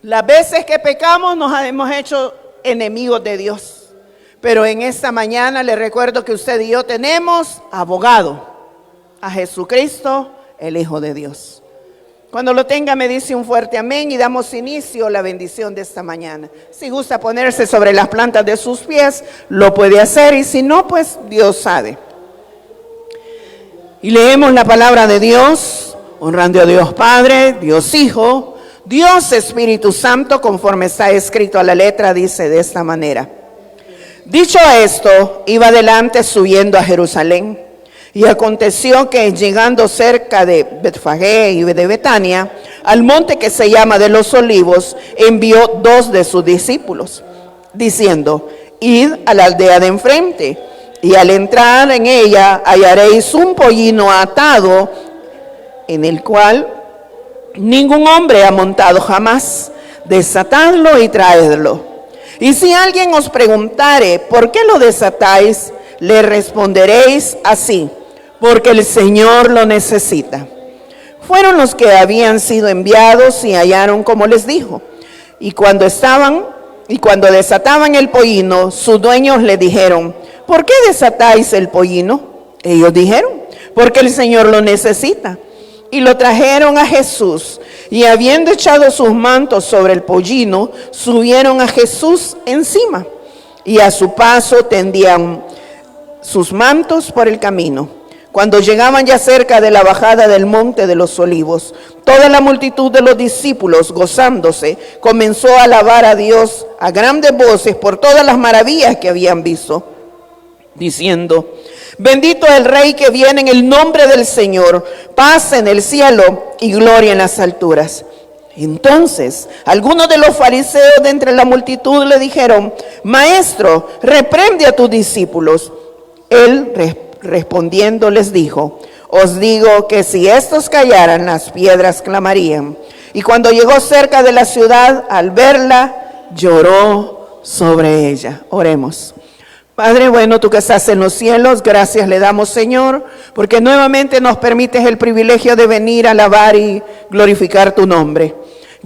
Las veces que pecamos nos hemos hecho enemigos de Dios. Pero en esta mañana le recuerdo que usted y yo tenemos abogado, a Jesucristo, el Hijo de Dios. Cuando lo tenga me dice un fuerte amén y damos inicio a la bendición de esta mañana. Si gusta ponerse sobre las plantas de sus pies, lo puede hacer, y si no, pues Dios sabe. Y leemos la palabra de Dios, honrando a Dios Padre, Dios Hijo, Dios Espíritu Santo, conforme está escrito a la letra, dice de esta manera. Dicho esto, iba adelante subiendo a Jerusalén, y aconteció que llegando cerca de Betfagé y de Betania, al monte que se llama de los Olivos, envió 2 de sus discípulos, diciendo, id a la aldea de enfrente, y al entrar en ella hallaréis un pollino atado, en el cual ningún hombre ha montado jamás. Desatadlo y traedlo. Y si alguien os preguntare, ¿por qué lo desatáis?, le responderéis así, porque el Señor lo necesita. Fueron los que habían sido enviados y hallaron como les dijo. Y cuando desataban el pollino, sus dueños le dijeron, ¿por qué desatáis el pollino? Ellos dijeron, porque el Señor lo necesita. Y lo trajeron a Jesús, y habiendo echado sus mantos sobre el pollino, subieron a Jesús encima, y a su paso tendían sus mantos por el camino. Cuando llegaban ya cerca de la bajada del monte de los Olivos, toda la multitud de los discípulos, gozándose, comenzó a alabar a Dios a grandes voces por todas las maravillas que habían visto, diciendo, bendito el Rey que viene en el nombre del Señor, paz en el cielo y gloria en las alturas. Entonces, algunos de los fariseos de entre la multitud le dijeron, Maestro, reprende a tus discípulos. Él respondiendo les dijo, os digo que si estos callaran, las piedras clamarían. Y cuando llegó cerca de la ciudad, al verla, lloró sobre ella. Oremos. Padre bueno, tú que estás en los cielos, gracias le damos, Señor, porque nuevamente nos permites el privilegio de venir a alabar y glorificar tu nombre.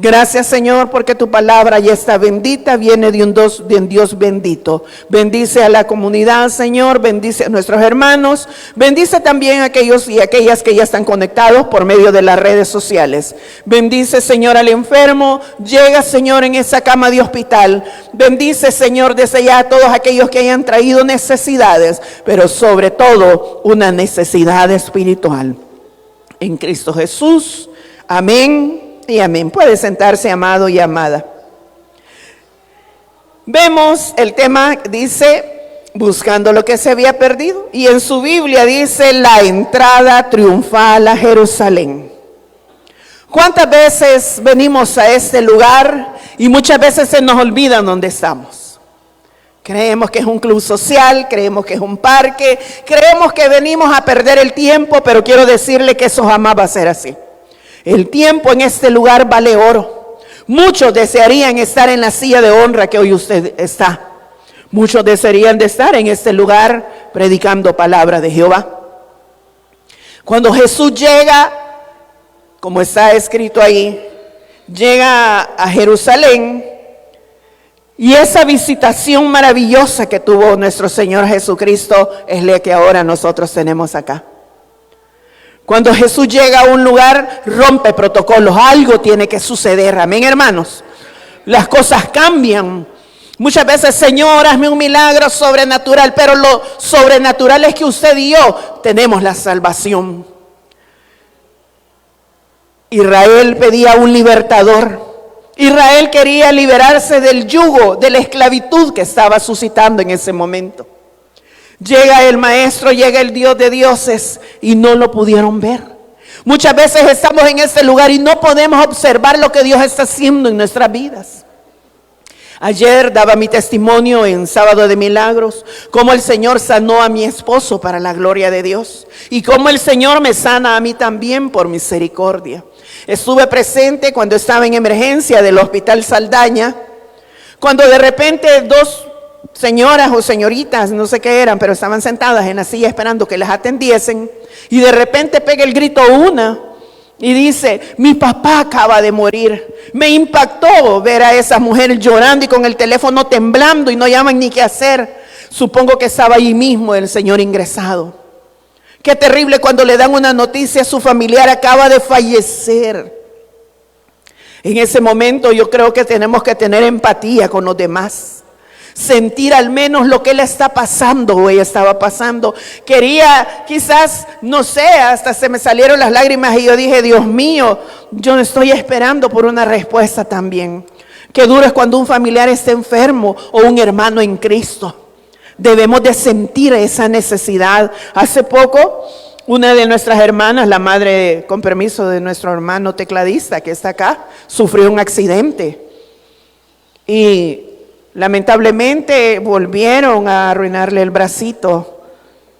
Gracias, Señor, porque tu palabra ya está bendita, viene de un Dios bendito. Bendice a la comunidad, Señor, bendice a nuestros hermanos, bendice también a aquellos y aquellas que ya están conectados por medio de las redes sociales. Bendice, Señor, al enfermo, llega, Señor, en esa cama de hospital. Bendice, Señor, desde ya a todos aquellos que hayan traído necesidades, pero sobre todo una necesidad espiritual. En Cristo Jesús, amén. Y amén. Puede sentarse, amado y amada. Vemos el tema, dice, buscando lo que se había perdido. Y en su Biblia dice, la entrada triunfal a Jerusalén. ¿Cuántas veces venimos a este lugar y muchas veces se nos olvida dónde estamos? Creemos que es un club social, creemos que es un parque, creemos que venimos a perder el tiempo, pero quiero decirle que eso jamás va a ser así. El tiempo en este lugar vale oro. Muchos desearían estar en la silla de honra que hoy usted está. Muchos desearían de estar en este lugar predicando palabra de Jehová. Cuando Jesús llega, como está escrito ahí, llega a Jerusalén, y esa visitación maravillosa que tuvo nuestro Señor Jesucristo es la que ahora nosotros tenemos acá. Cuando Jesús llega a un lugar, rompe protocolos, algo tiene que suceder, amén, hermanos. Las cosas cambian. Muchas veces, Señor, hazme un milagro sobrenatural, pero lo sobrenatural es que usted y yo tenemos la salvación. Israel pedía un libertador. Israel quería liberarse del yugo, de la esclavitud que estaba suscitando en ese momento. Llega el Maestro, llega el Dios de dioses y no lo pudieron ver. Muchas veces estamos en este lugar y no podemos observar lo que Dios está haciendo en nuestras vidas. Ayer daba mi testimonio en Sábado de Milagros, cómo el Señor sanó a mi esposo para la gloria de Dios y cómo el Señor me sana a mí también por misericordia. Estuve presente cuando estaba en emergencia del Hospital Saldaña, cuando de repente 2 señoras o señoritas, no sé qué eran, pero estaban sentadas en la silla esperando que las atendiesen, y de repente pega el grito una, Y dice, mi papá acaba de morir. Me impactó ver a esa mujer llorando y con el teléfono temblando y no llaman ni qué hacer. Supongo que estaba allí mismo el señor ingresado. Qué terrible cuando le dan una noticia, su familiar acaba de fallecer. En ese momento yo creo que tenemos que tener empatía con los demás. Sentir al menos lo que él está pasando o ella estaba pasando. Quería, quizás, no sé, hasta se me salieron las lágrimas y yo dije, Dios mío, yo estoy esperando por una respuesta también. Qué duro es cuando un familiar está enfermo o un hermano en Cristo. Debemos de sentir esa necesidad. Hace poco, una de nuestras hermanas, la madre, con permiso de nuestro hermano tecladista que está acá, sufrió un accidente. Y lamentablemente volvieron a arruinarle el bracito.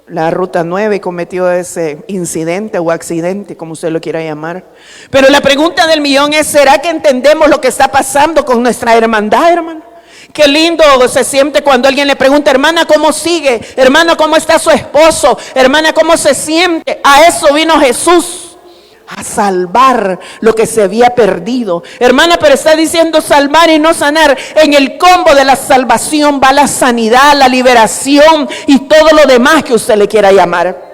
La ruta 9 cometió ese incidente o accidente, como usted lo quiera llamar. Pero la pregunta del millón es, ¿será que entendemos lo que está pasando con nuestra hermandad, hermano? Qué lindo se siente cuando alguien le pregunta, hermana, ¿cómo sigue? Hermana, ¿cómo está su esposo? Hermana, ¿cómo se siente? A eso vino Jesús, a salvar lo que se había perdido. Hermana, pero está diciendo salvar y no sanar. En el combo de la salvación va la sanidad, la liberación y todo lo demás que usted le quiera llamar.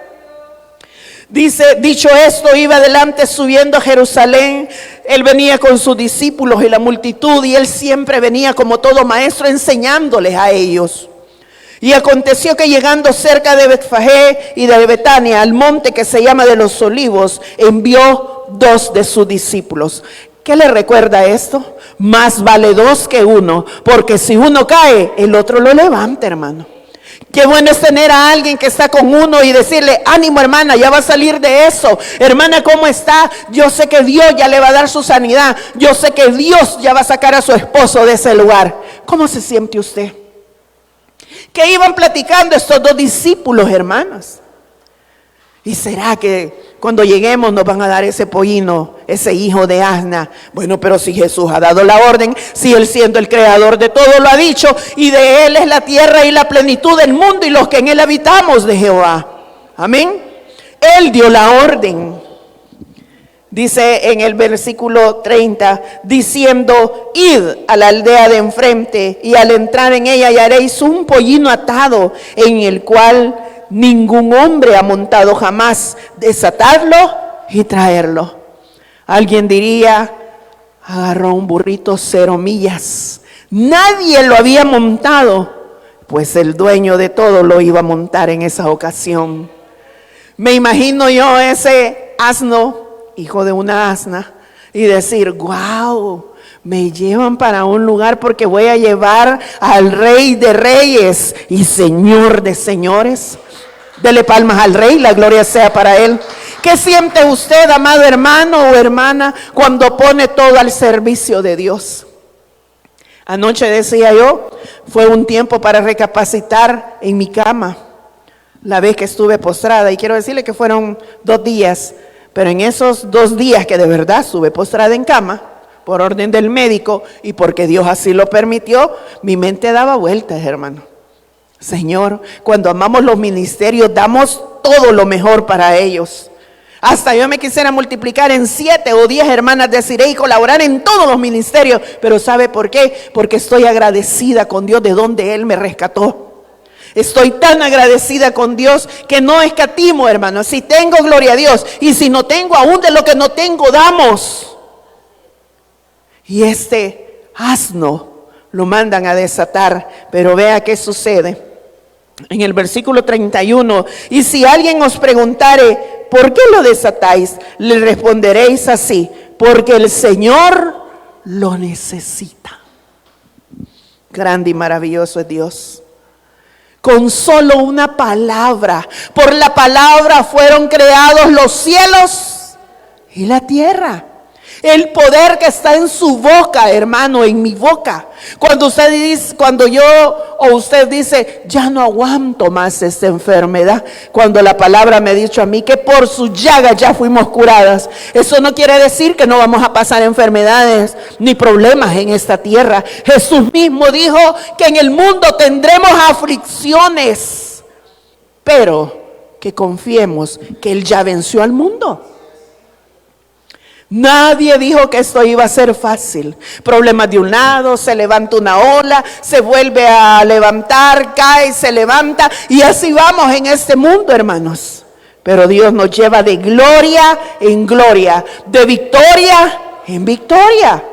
Dice, dicho esto, iba adelante subiendo a Jerusalén. Él venía con sus discípulos y la multitud, y él siempre venía como todo maestro enseñándoles a ellos. Y aconteció que llegando cerca de Betfagé y de Betania, al monte que se llama de los Olivos, envió 2 de sus discípulos. ¿Qué le recuerda esto? Más vale 2 que 1, porque si uno cae, el otro lo levanta, hermano. Qué bueno es tener a alguien que está con uno y decirle, ánimo hermana, ya va a salir de eso. Hermana, ¿cómo está? Yo sé que Dios ya le va a dar su sanidad. Yo sé que Dios ya va a sacar a su esposo de ese lugar. ¿Cómo se siente usted? ¿Qué iban platicando estos 2 discípulos, hermanos? ¿Y será que cuando lleguemos nos van a dar ese pollino, ese hijo de asna? Bueno, pero si Jesús ha dado la orden, si Él siendo el creador de todo lo ha dicho, y de Él es la tierra y la plenitud del mundo y los que en Él habitamos de Jehová. Amén. Él dio la orden. Dice en el versículo 30, diciendo, id a la aldea de enfrente y al entrar en ella hallaréis un pollino atado en el cual ningún hombre ha montado jamás. Desatadlo y traerlo. Alguien diría, agarró un burrito 0 millas. Nadie lo había montado, pues el dueño de todo lo iba a montar en esa ocasión. Me imagino yo ese asno, hijo de una asna, y decir, wow, me llevan para un lugar porque voy a llevar al Rey de Reyes y Señor de Señores. Dele palmas al Rey, la gloria sea para Él. ¿Qué siente usted, amado hermano o hermana, cuando pone todo al servicio de Dios? Anoche decía yo, fue un tiempo para recapacitar en mi cama, la vez que estuve postrada, y quiero decirle que fueron 2 días, pero en esos 2 días que de verdad estuve postrada en cama, por orden del médico y porque Dios así lo permitió, mi mente daba vueltas, hermano. Señor, cuando amamos los ministerios, damos todo lo mejor para ellos. Hasta yo me quisiera multiplicar en 7 o 10 hermanas, deciré, y colaborar en todos los ministerios. Pero ¿sabe por qué? Porque estoy agradecida con Dios de donde Él me rescató. Estoy tan agradecida con Dios que no escatimo, hermano. Si tengo, gloria a Dios. Y si no tengo, aún de lo que no tengo, damos. Y este asno lo mandan a desatar. Pero vea qué sucede. En el versículo 31, y si alguien os preguntare, ¿por qué lo desatáis? Le responderéis así, porque el Señor lo necesita. Grande y maravilloso es Dios. Con solo una palabra, por la palabra fueron creados los cielos y la tierra. El poder que está en su boca, hermano, en mi boca. Cuando usted dice, cuando yo o usted dice, ya no aguanto más esta enfermedad. Cuando la palabra me ha dicho a mí que por su llaga ya fuimos curadas. Eso no quiere decir que no vamos a pasar enfermedades ni problemas en esta tierra. Jesús mismo dijo que en el mundo tendremos aflicciones, pero que confiemos que Él ya venció al mundo. Nadie dijo que esto iba a ser fácil. Problemas de un lado, se levanta una ola, se vuelve a levantar, cae, se levanta, y así vamos en este mundo, hermanos. Pero Dios nos lleva de gloria en gloria, de victoria en victoria.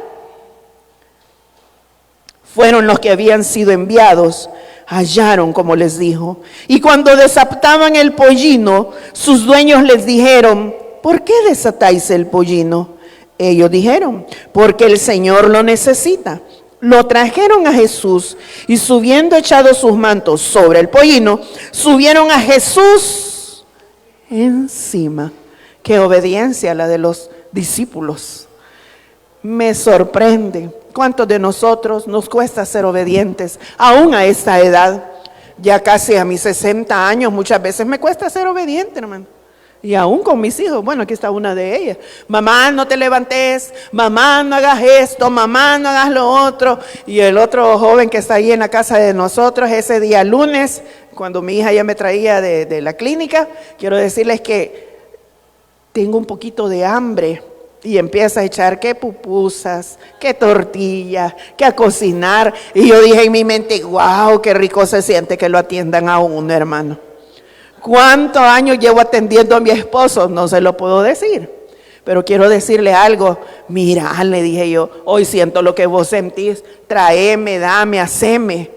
Fueron los que habían sido enviados, hallaron como les dijo. Y cuando desataban el pollino, sus dueños les dijeron: ¿por qué desatáis el pollino? Ellos dijeron: porque el Señor lo necesita. Lo trajeron a Jesús y subiendo echados sus mantos sobre el pollino, subieron a Jesús encima. Qué obediencia la de los discípulos. Me sorprende cuántos de nosotros nos cuesta ser obedientes, aún a esta edad. Ya casi a mis 60 años, muchas veces me cuesta ser obediente, hermano. Y aún con mis hijos, bueno, aquí está una de ellas. Mamá, no te levantes, mamá, no hagas esto, mamá, no hagas lo otro. Y el otro joven que está ahí en la casa de nosotros, ese día lunes, cuando mi hija ya me traía de la clínica, quiero decirles que tengo un poquito de hambre. Y empieza a echar que pupusas, que tortillas, que a cocinar. Y yo dije en mi mente: wow, qué rico se siente que lo atiendan a uno, hermano. ¿Cuántos años llevo atendiendo a mi esposo? No se lo puedo decir. Pero quiero decirle algo. Mira, le dije yo, hoy siento lo que vos sentís. Traeme, dame, haceme.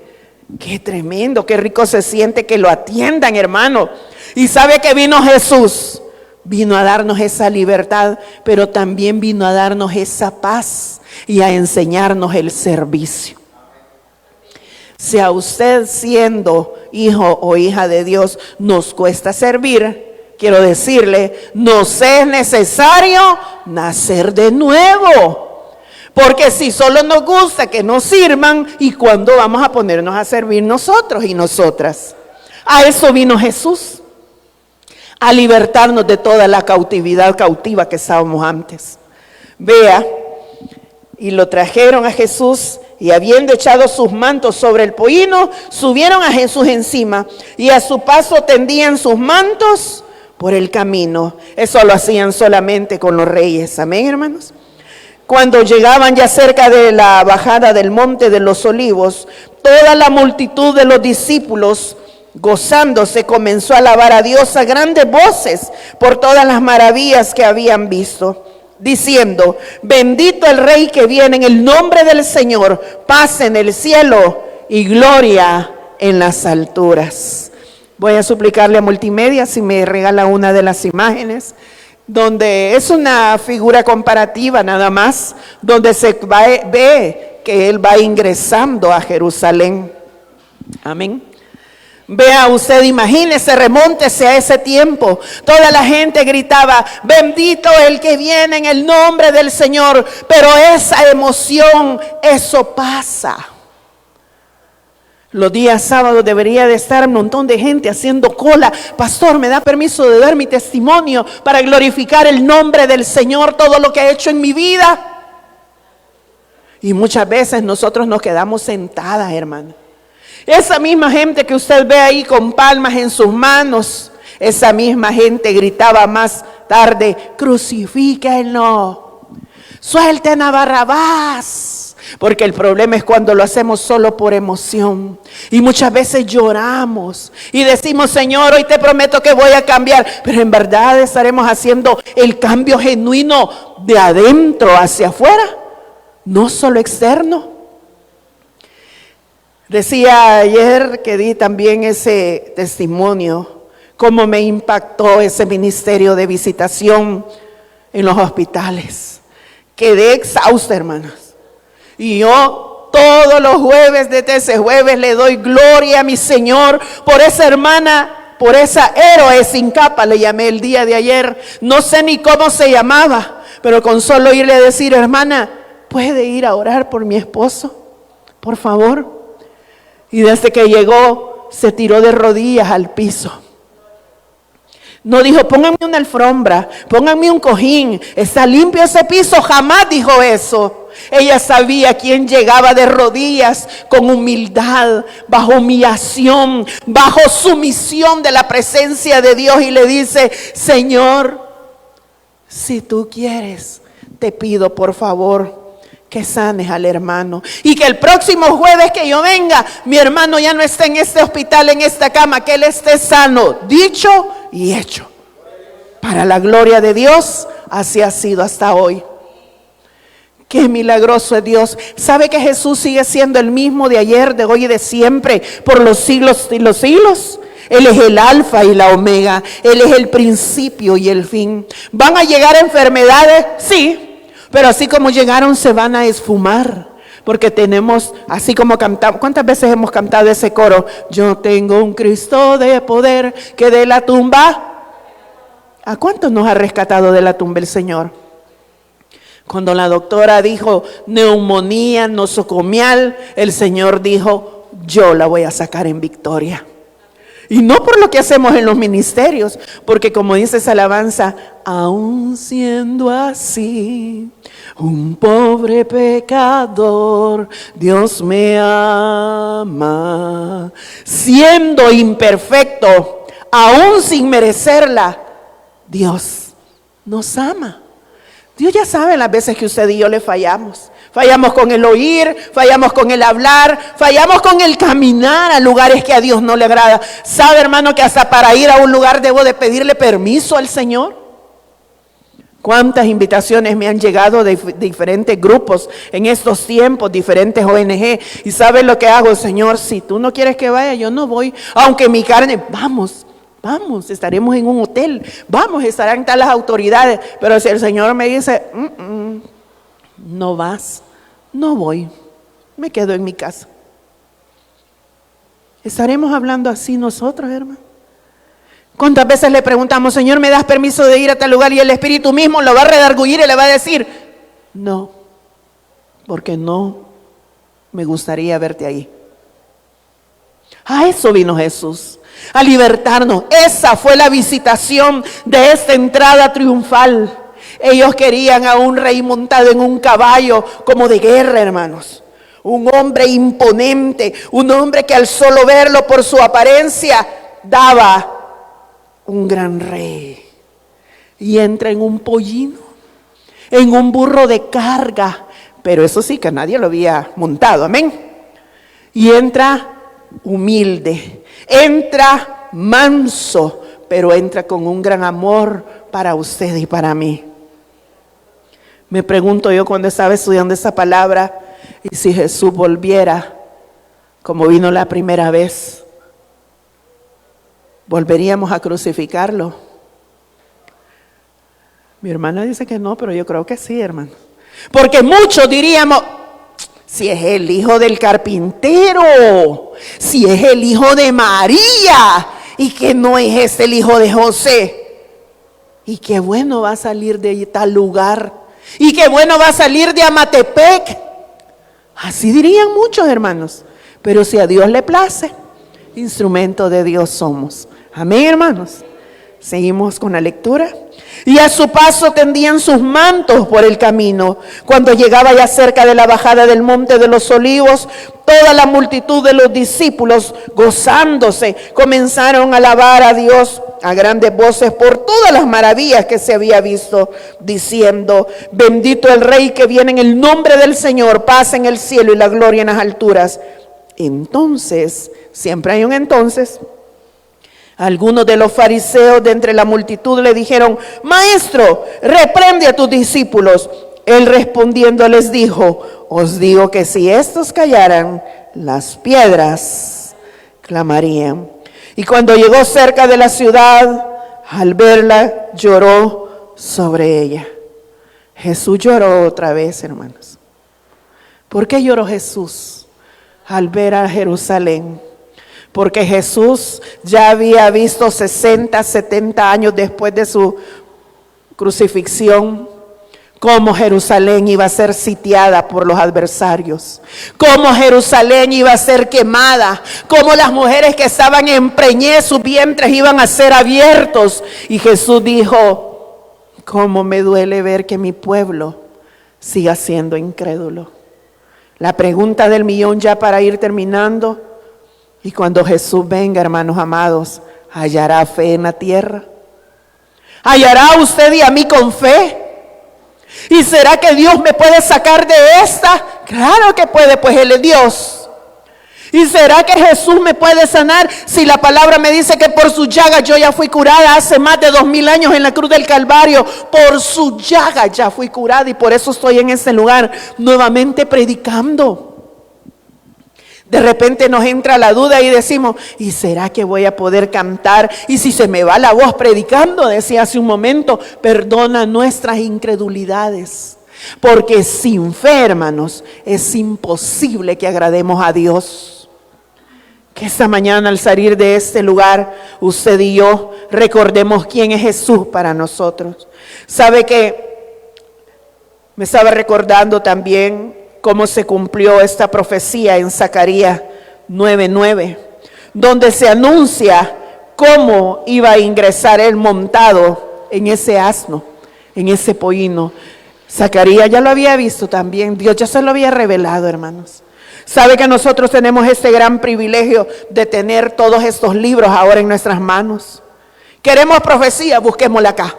Qué tremendo, qué rico se siente que lo atiendan, hermano. Y sabe que vino Jesús. Vino a darnos esa libertad, pero también vino a darnos esa paz y a enseñarnos el servicio. Si a usted, siendo hijo o hija de Dios, nos cuesta servir, quiero decirle, nos es necesario nacer de nuevo. Porque si solo nos gusta que nos sirvan, ¿y cuándo vamos a ponernos a servir nosotros y nosotras? A eso vino Jesús. A libertarnos de toda la cautividad cautiva que estábamos antes. Vea, y lo trajeron a Jesús, y habiendo echado sus mantos sobre el pollino, subieron a Jesús encima, y a su paso tendían sus mantos por el camino. Eso lo hacían solamente con los reyes. Amén, hermanos. Cuando llegaban ya cerca de la bajada del monte de los olivos, toda la multitud de los discípulos, gozándose, comenzó a alabar a Dios a grandes voces por todas las maravillas que habían visto, diciendo: bendito el Rey que viene en el nombre del Señor, paz en el cielo y gloria en las alturas. Voy a suplicarle a Multimedia si me regala una de las imágenes, donde es una figura comparativa nada más, donde se ve que Él va ingresando a Jerusalén. Amén. Vea usted, imagínese, remóntese a ese tiempo. Toda la gente gritaba: bendito el que viene en el nombre del Señor. Pero esa emoción, eso pasa. Los días sábados debería de estar un montón de gente haciendo cola. Pastor, ¿me da permiso de dar mi testimonio para glorificar el nombre del Señor, todo lo que ha hecho en mi vida? Y muchas veces nosotros nos quedamos sentadas, hermano. Esa misma gente que usted ve ahí con palmas en sus manos, esa misma gente gritaba más tarde: crucifíquenlo, suelten a Barrabás. Porque el problema es cuando lo hacemos solo por emoción. Y muchas veces lloramos y decimos: Señor, hoy te prometo que voy a cambiar. Pero en verdad estaremos haciendo el cambio genuino de adentro hacia afuera, no solo externo. Decía ayer que di también ese testimonio, cómo me impactó ese ministerio de visitación en los hospitales. Quedé exhausta, hermanos. Y yo todos los jueves, desde ese jueves, le doy gloria a mi Señor por esa hermana, por esa héroe sin capa, le llamé el día de ayer. No sé ni cómo se llamaba, pero con solo irle a decir: hermana, ¿puede ir a orar por mi esposo? Por favor. Y desde que llegó, se tiró de rodillas al piso. No dijo: pónganme una alfombra, pónganme un cojín, está limpio ese piso. Jamás dijo eso. Ella sabía quién llegaba de rodillas con humildad, bajo humillación, bajo sumisión de la presencia de Dios, y le dice: Señor, si tú quieres, te pido por favor que sanes al hermano y que el próximo jueves que yo venga, mi hermano ya no esté en este hospital, en esta cama, que él esté sano, dicho y hecho. Para la gloria de Dios, así ha sido hasta hoy. Qué milagroso es Dios. ¿Sabe que Jesús sigue siendo el mismo de ayer, de hoy y de siempre, por los siglos y los siglos? Él es el alfa y la omega. Él es el principio y el fin. ¿Van a llegar enfermedades? Sí, pero así como llegaron se van a esfumar. Porque tenemos, así como cantamos, ¿cuántas veces hemos cantado ese coro? Yo tengo un Cristo de poder que de la tumba. ¿A cuántos nos ha rescatado de la tumba el Señor? Cuando la doctora dijo neumonía nosocomial, el Señor dijo, yo la voy a sacar en victoria. Y no por lo que hacemos en los ministerios, porque como dice esa alabanza, aun siendo así, un pobre pecador, Dios me ama. Siendo imperfecto, aún sin merecerla, Dios nos ama. Dios ya sabe las veces que usted y yo le fallamos. Fallamos con el oír, fallamos con el hablar, fallamos con el caminar a lugares que a Dios no le agrada. ¿Sabe, hermano, que hasta para ir a un lugar debo de pedirle permiso al Señor? ¿Cuántas invitaciones me han llegado de diferentes grupos en estos tiempos, diferentes ONG? ¿Y sabe lo que hago, Señor? Si tú no quieres que vaya, yo no voy. Aunque mi carne, vamos, estaremos en un hotel, estarán tal las autoridades, pero si el Señor me dice, no vas, no voy, me quedo en mi casa. ¿Estaremos hablando así nosotros, hermano? ¿Cuántas veces le preguntamos, Señor, ¿me das permiso de ir a tal lugar? Y el Espíritu mismo lo va a redarguir y le va a decir, no, porque no me gustaría verte ahí. A eso vino Jesús, a libertarnos. Esa fue la visitación de esta entrada triunfal. Ellos querían a un rey montado en un caballo como de guerra, hermanos. Un hombre imponente, un hombre que al solo verlo por su apariencia daba un gran rey. Y entra en un pollino, en un burro de carga, pero eso sí que nadie lo había montado, amén. Y entra humilde, entra manso, pero entra con un gran amor para usted y para mí. Me pregunto yo cuando estaba estudiando esa palabra, y si Jesús volviera como vino la primera vez, ¿volveríamos a crucificarlo? Mi hermana dice que no, pero yo creo que sí, hermano. Porque muchos diríamos, si es el hijo del carpintero, si es el hijo de María, y que no es el hijo de José, y qué bueno va a salir de tal lugar, y qué bueno va a salir de Amatepec. Así dirían muchos, hermanos. Pero si a Dios le place, instrumento de Dios somos. Amén, hermanos. Seguimos con la lectura. Y a su paso tendían sus mantos por el camino. Cuando llegaba ya cerca de la bajada del monte de los olivos, toda la multitud de los discípulos, gozándose, comenzaron a alabar a Dios a grandes voces por todas las maravillas que se había visto, diciendo, bendito el Rey que viene en el nombre del Señor, paz en el cielo y la gloria en las alturas. Entonces, siempre hay un entonces, algunos de los fariseos de entre la multitud le dijeron, Maestro, reprende a tus discípulos. Él respondiendo les dijo, os digo que si estos callaran, las piedras clamarían. Y cuando llegó cerca de la ciudad, al verla, lloró sobre ella. Jesús lloró otra vez, hermanos. ¿Por qué lloró Jesús al ver a Jerusalén? Porque Jesús ya había visto 60, 70 años después de su crucifixión, cómo Jerusalén iba a ser sitiada por los adversarios, cómo Jerusalén iba a ser quemada, cómo las mujeres que estaban en preñez, sus vientres iban a ser abiertos. Y Jesús dijo, cómo me duele ver que mi pueblo siga siendo incrédulo. La pregunta del millón ya para ir terminando, y cuando Jesús venga, hermanos amados, ¿hallará fe en la tierra? ¿Hallará usted y a mí con fe? ¿Y será que Dios me puede sacar de esta? Claro que puede, pues Él es Dios. ¿Y será que Jesús me puede sanar? Si la palabra me dice que por su llaga yo ya fui curada hace más de 2000 años en la cruz del Calvario. Por su llaga ya fui curada y por eso estoy en este lugar nuevamente predicando. De repente nos entra la duda y decimos, ¿y será que voy a poder cantar? Y si se me va la voz predicando, decía hace un momento, perdona nuestras incredulidades. Porque sin fe, hermanos, es imposible que agrademos a Dios. Que esta mañana al salir de este lugar, usted y yo recordemos quién es Jesús para nosotros. ¿Sabe que me estaba recordando también cómo se cumplió esta profecía en Zacarías 9:9, donde se anuncia cómo iba a ingresar él montado en ese asno, en ese pollino? Zacarías ya lo había visto también, Dios ya se lo había revelado, hermanos. Sabe que nosotros tenemos este gran privilegio de tener todos estos libros ahora en nuestras manos. Queremos profecía, busquémosla acá.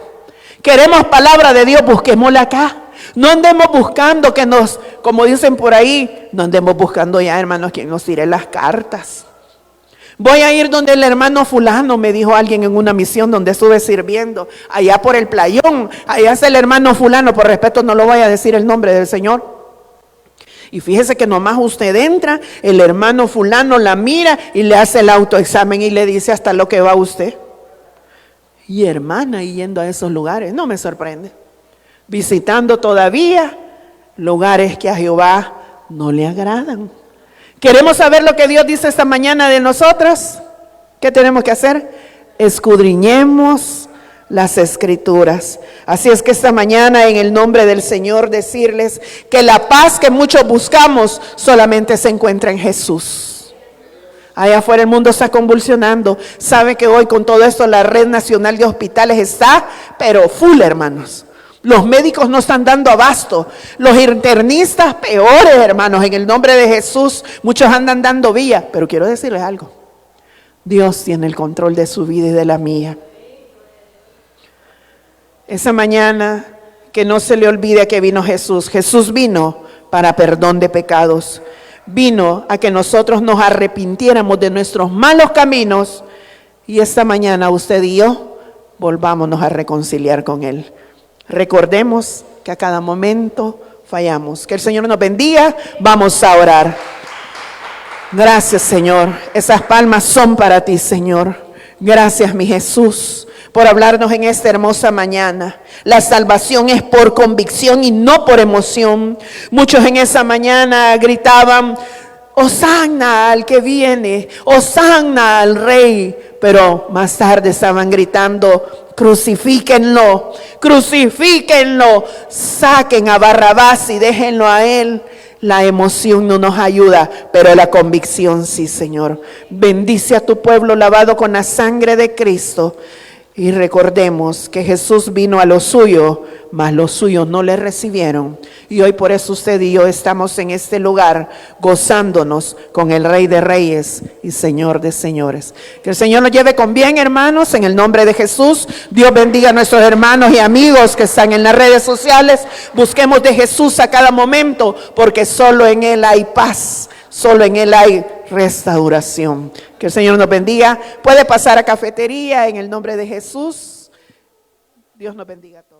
Queremos palabra de Dios, busquémosla acá. No andemos buscando que nos, como dicen por ahí, no andemos buscando ya, hermanos, quien nos tire las cartas. Voy a ir donde el hermano fulano, me dijo alguien en una misión donde estuve sirviendo, allá por el playón, allá está el hermano fulano, por respeto no lo voy a decir el nombre del Señor. Y fíjese que nomás usted entra, el hermano fulano la mira y le hace el autoexamen y le dice hasta lo que va usted. Y hermana, yendo a esos lugares, no me sorprende. Visitando todavía lugares que a Jehová no le agradan. ¿Queremos saber lo que Dios dice esta mañana de nosotras? ¿Qué tenemos que hacer? Escudriñemos las Escrituras. Así es que esta mañana en el nombre del Señor decirles que la paz que muchos buscamos solamente se encuentra en Jesús. Allá afuera el mundo está convulsionando. Sabe que hoy con todo esto la red nacional de hospitales está, pero full, hermanos. Los médicos no están dando abasto. Los internistas peores, hermanos, en el nombre de Jesús. Muchos andan dando vía. Pero quiero decirles algo. Dios tiene el control de su vida y de la mía. Esa mañana que no se le olvide que vino Jesús. Jesús vino para perdón de pecados. Vino a que nosotros nos arrepintiéramos de nuestros malos caminos. Y esta mañana usted y yo volvámonos a reconciliar con Él. Recordemos que a cada momento fallamos. Que el Señor nos bendiga. Vamos a orar. Gracias, Señor. Esas palmas son para ti, Señor. Gracias, mi Jesús, por hablarnos en esta hermosa mañana. La salvación es por convicción y no por emoción. Muchos en esa mañana gritaban, Hosanna al que viene, Hosanna al Rey. Pero más tarde estaban gritando, crucifíquenlo, crucifíquenlo, saquen a Barrabás y déjenlo a él. La emoción no nos ayuda, pero la convicción sí, Señor. Bendice a tu pueblo lavado con la sangre de Cristo. Y recordemos que Jesús vino a lo suyo, mas los suyos no le recibieron. Y hoy por eso usted y yo estamos en este lugar gozándonos con el Rey de Reyes y Señor de Señores. Que el Señor nos lleve con bien, hermanos, en el nombre de Jesús. Dios bendiga a nuestros hermanos y amigos que están en las redes sociales. Busquemos de Jesús a cada momento, porque solo en Él hay paz, solo en Él hay restauración. Que el Señor nos bendiga. Puede pasar a cafetería en el nombre de Jesús. Dios nos bendiga a todos.